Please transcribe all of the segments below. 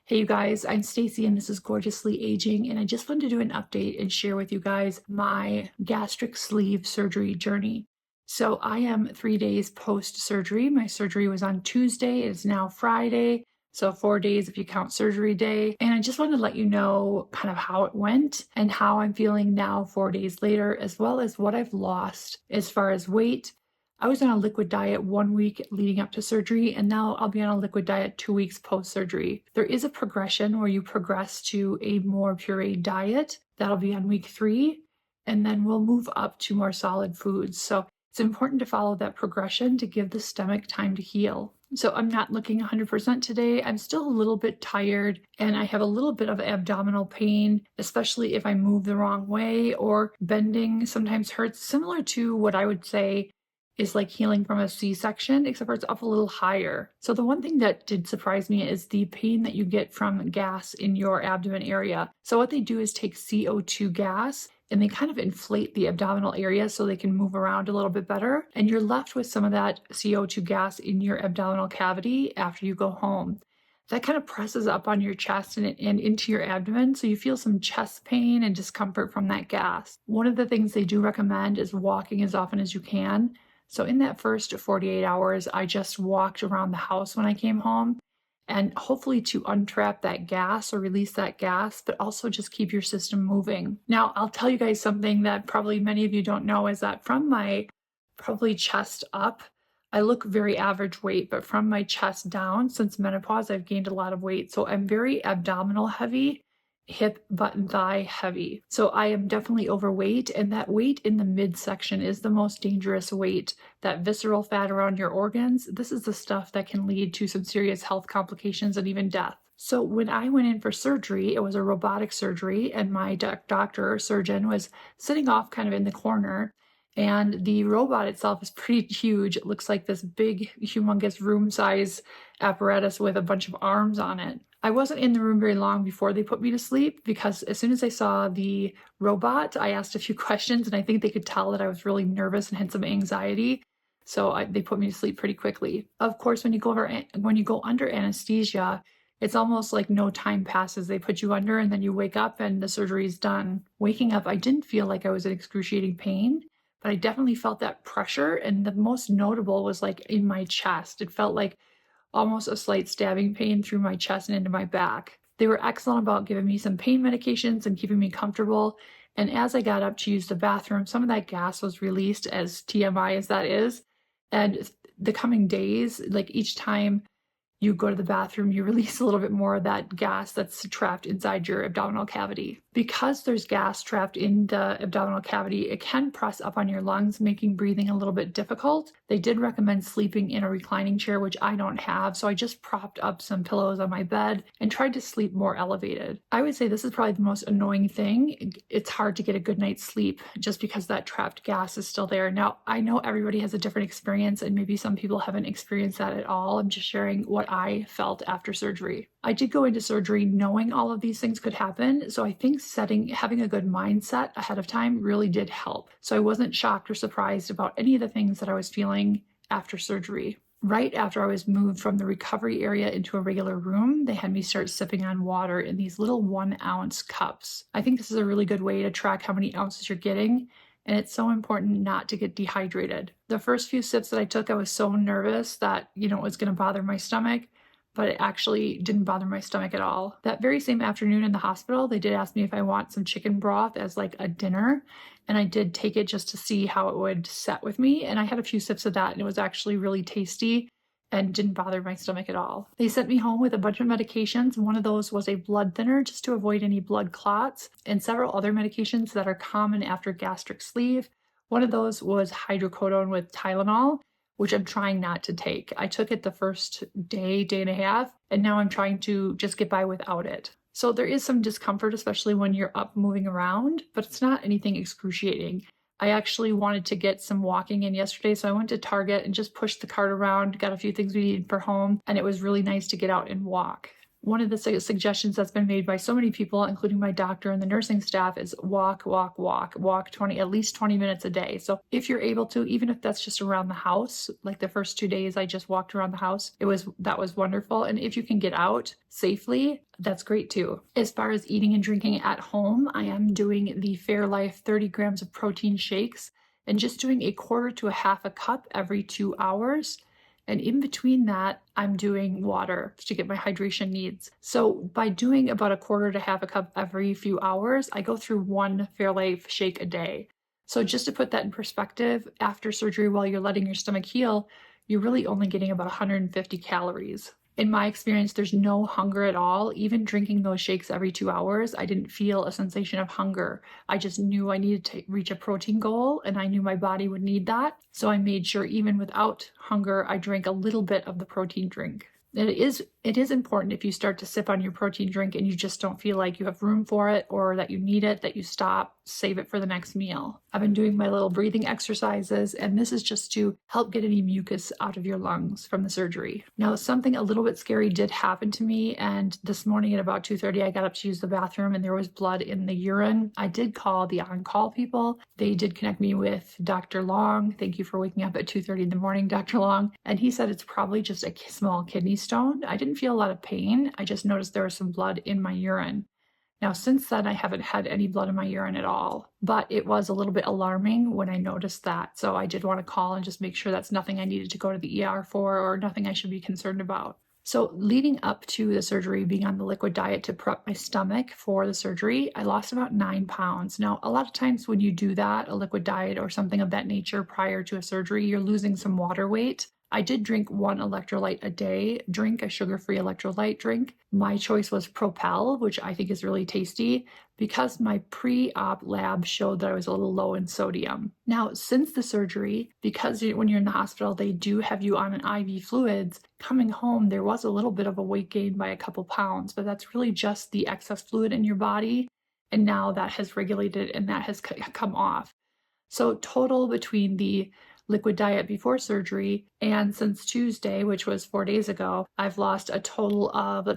Hey you guys, I'm Stacy and this is Gorgeously Aging, and I just wanted to do an update and share with you guys my gastric sleeve surgery journey. So I am 3 days post-surgery. My surgery was on Tuesday. It's now Friday, so 4 days if you count surgery day. And I just wanted to let you know kind of how it went and how I'm feeling now 4 days later, as well as what I've lost as far as weight. I was on a liquid diet 1 week leading up to surgery, and now I'll be on a liquid diet 2 weeks post-surgery. There is a progression where you progress to a more pureed diet. That'll be on week 3, and then we'll move up to more solid foods. So it's important to follow that progression to give the stomach time to heal. So I'm not looking 100% today. I'm still a little bit tired, and I have a little bit of abdominal pain, especially if I move the wrong way, or bending sometimes hurts, similar to what I would say is like healing from a C-section, except for it's up a little higher. So the one thing that did surprise me is the pain that you get from gas in your abdomen area. So what they do is take CO2 gas and they kind of inflate the abdominal area so they can move around a little bit better. And you're left with some of that CO2 gas in your abdominal cavity after you go home. That kind of presses up on your chest and into your abdomen, so you feel some chest pain and discomfort from that gas. One of the things they do recommend is walking as often as you can. So in that first 48 hours, I just walked around the house when I came home, and hopefully to untrap that gas or release that gas, but also just keep your system moving. Now, I'll tell you guys something that probably many of you don't know is that from my probably chest up, I look very average weight, but from my chest down, since menopause, I've gained a lot of weight. So I'm very abdominal heavy, hip, butt, and thigh heavy. So I am definitely overweight, and that weight in the midsection is the most dangerous weight. That visceral fat around your organs, this is the stuff that can lead to some serious health complications and even death. So when I went in for surgery, it was a robotic surgery, and my doctor or surgeon was sitting off kind of in the corner. And the robot itself is pretty huge. It looks like this big, humongous room size apparatus with a bunch of arms on it. I wasn't in the room very long before they put me to sleep, because as soon as I saw the robot, I asked a few questions, and I think they could tell that I was really nervous and had some anxiety. So they put me to sleep pretty quickly. Of course, when you go under anesthesia, it's almost like no time passes. They put you under and then you wake up and the surgery is done. Waking up, I didn't feel like I was in excruciating pain, but I definitely felt that pressure. And the most notable was like in my chest. It felt like almost a slight stabbing pain through my chest and into my back. They were excellent about giving me some pain medications and keeping me comfortable. And as I got up to use the bathroom, some of that gas was released, as TMI as that is. And the coming days, like each time you go to the bathroom, you release a little bit more of that gas that's trapped inside your abdominal cavity. Because there's gas trapped in the abdominal cavity, it can press up on your lungs, making breathing a little bit difficult. They did recommend sleeping in a reclining chair, which I don't have, so I just propped up some pillows on my bed and tried to sleep more elevated. I would say this is probably the most annoying thing. It's hard to get a good night's sleep just because that trapped gas is still there. Now, I know everybody has a different experience, and maybe some people haven't experienced that at all. I'm just sharing what I felt after surgery. I did go into surgery knowing all of these things could happen, so I think having a good mindset ahead of time really did help. So I wasn't shocked or surprised about any of the things that I was feeling after surgery. Right after I was moved from the recovery area into a regular room, they had me start sipping on water in these little 1-ounce cups. I think this is a really good way to track how many ounces you're getting, and it's so important not to get dehydrated. The first few sips that I took, I was so nervous that, it was going to bother my stomach, but it actually didn't bother my stomach at all. That very same afternoon in the hospital, they did ask me if I want some chicken broth as like a dinner, and I did take it just to see how it would set with me, and I had a few sips of that, and it was actually really tasty and didn't bother my stomach at all. They sent me home with a bunch of medications. One of those was a blood thinner just to avoid any blood clots, and several other medications that are common after gastric sleeve. One of those was hydrocodone with Tylenol, which I'm trying not to take. I took it the first day and a half, and now I'm trying to just get by without it. So there is some discomfort, especially when you're up moving around, but it's not anything excruciating. I actually wanted to get some walking in yesterday, so I went to Target and just pushed the cart around, got a few things we needed for home, and it was really nice to get out and walk. One of the suggestions that's been made by so many people, including my doctor and the nursing staff, is walk at least 20 minutes a day. So if you're able to, even if that's just around the house, like the first 2 days I just walked around the house, that was wonderful. And if you can get out safely, that's great too. As far as eating and drinking at home, I am doing the Fairlife 30 grams of protein shakes and just doing a quarter to a half a cup every 2 hours. And in between that, I'm doing water to get my hydration needs. So by doing about a quarter to half a cup every few hours, I go through one Fairlife shake a day. So just to put that in perspective, after surgery, while you're letting your stomach heal, you're really only getting about 150 calories. In my experience, there's no hunger at all. Even drinking those shakes every 2 hours, I didn't feel a sensation of hunger. I just knew I needed to reach a protein goal, and I knew my body would need that. So I made sure even without hunger, I drank a little bit of the protein drink. And it is important if you start to sip on your protein drink and you just don't feel like you have room for it or that you need it, that you stop, save it for the next meal. I've been doing my little breathing exercises, and this is just to help get any mucus out of your lungs from the surgery. Now, something a little bit scary did happen to me, and this morning at about 2:30, I got up to use the bathroom and there was blood in the urine. I did call the on-call people. They did connect me with Dr. Long. Thank you for waking up at 2:30 in the morning, Dr. Long. And he said it's probably just a small kidney stone. I didn't feel a lot of pain. I just noticed there was some blood in my urine. Now, since then, I haven't had any blood in my urine at all, but it was a little bit alarming when I noticed that. So I did want to call and just make sure that's nothing I needed to go to the ER for or nothing I should be concerned about. So leading up to the surgery, being on the liquid diet to prep my stomach for the surgery, I lost about 9 pounds. Now, a lot of times when you do that, a liquid diet or something of that nature prior to a surgery, you're losing some water weight. I did drink one electrolyte a day, a sugar-free electrolyte drink. My choice was Propel, which I think is really tasty, because my pre-op lab showed that I was a little low in sodium. Now, since the surgery, because when you're in the hospital, they do have you on an IV fluids, coming home, there was a little bit of a weight gain by a couple pounds, but that's really just the excess fluid in your body. And now that has regulated and that has come off. So total between the liquid diet before surgery and since Tuesday, which was 4 days ago, I've lost a total of,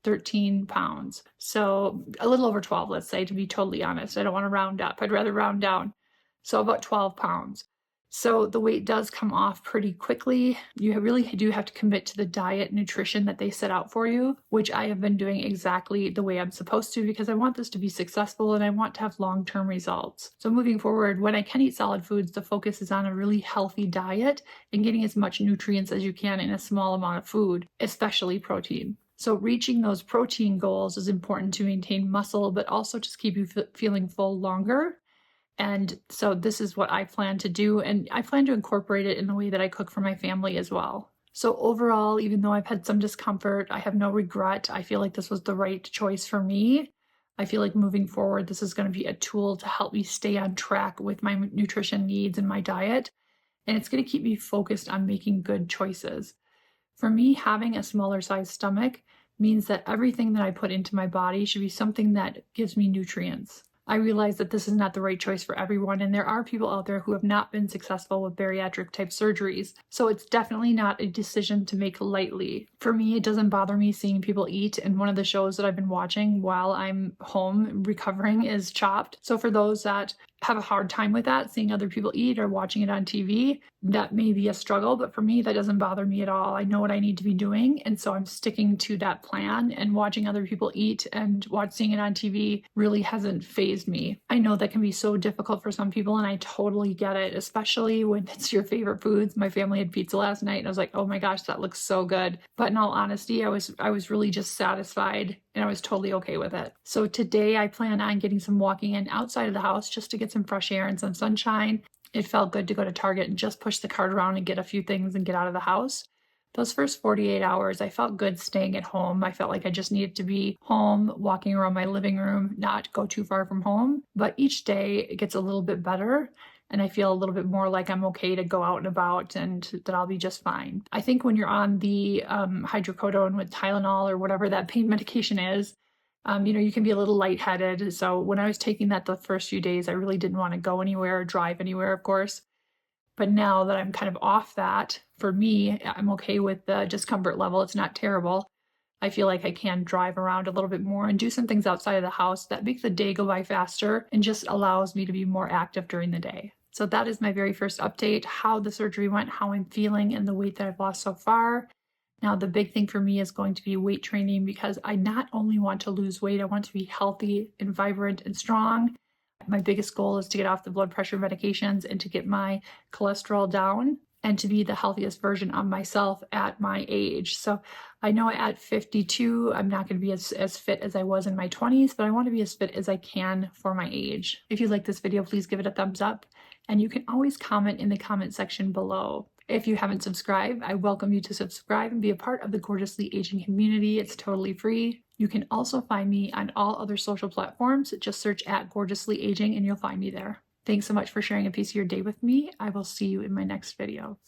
13 pounds. So a little over 12, let's say, to be totally honest. I don't want to round up. I'd rather round down. So about 12 pounds. So the weight does come off pretty quickly. You really do have to commit to the diet nutrition that they set out for you, which I have been doing exactly the way I'm supposed to because I want this to be successful and I want to have long-term results. So moving forward, when I can eat solid foods, the focus is on a really healthy diet and getting as much nutrients as you can in a small amount of food, especially protein. So reaching those protein goals is important to maintain muscle, but also just keep you feeling full longer. And so this is what I plan to do, and I plan to incorporate it in the way that I cook for my family as well. So overall, even though I've had some discomfort, I have no regret. I feel like this was the right choice for me. I feel like moving forward, this is going to be a tool to help me stay on track with my nutrition needs and my diet, and it's going to keep me focused on making good choices. For me, having a smaller size stomach means that everything that I put into my body should be something that gives me nutrients. I realize that this is not the right choice for everyone, and there are people out there who have not been successful with bariatric type surgeries, so it's definitely not a decision to make lightly. For me, it doesn't bother me seeing people eat, and one of the shows that I've been watching while I'm home recovering is Chopped. So for those that have a hard time with that, seeing other people eat or watching it on TV, that may be a struggle, but for me, that doesn't bother me at all. I know what I need to be doing, and so I'm sticking to that plan, and watching other people eat and seeing it on TV really hasn't fazed me. I know that can be so difficult for some people, and I totally get it, especially when it's your favorite foods. My family had pizza last night, and I was like, oh my gosh, that looks so good. But in all honesty, I was really just satisfied, and I was totally okay with it. So today I plan on getting some walking in outside of the house just to get some fresh air and some sunshine. It felt good to go to Target and just push the cart around and get a few things and get out of the house. Those first 48 hours, I felt good staying at home. I felt like I just needed to be home, walking around my living room, not go too far from home. But each day it gets a little bit better, and I feel a little bit more like I'm okay to go out and about and that I'll be just fine. I think when you're on the hydrocodone with Tylenol or whatever that pain medication is, you can be a little lightheaded. So when I was taking that the first few days, I really didn't want to go anywhere or drive anywhere, of course. But now that I'm kind of off that, for me, I'm okay with the discomfort level. It's not terrible. I feel like I can drive around a little bit more and do some things outside of the house that make the day go by faster and just allows me to be more active during the day. So that is my very first update, how the surgery went, how I'm feeling, and the weight that I've lost so far. Now, the big thing for me is going to be weight training because I not only want to lose weight, I want to be healthy and vibrant and strong. My biggest goal is to get off the blood pressure medications and to get my cholesterol down and to be the healthiest version of myself at my age. So I know at 52, I'm not going to be as fit as I was in my 20s, but I want to be as fit as I can for my age. If you like this video, please give it a thumbs up. And you can always comment in the comment section below. If you haven't subscribed, I welcome you to subscribe and be a part of the Gorgeously Aging community. It's totally free. You can also find me on all other social platforms. Just search at Gorgeously Aging and you'll find me there. Thanks so much for sharing a piece of your day with me. I will see you in my next video.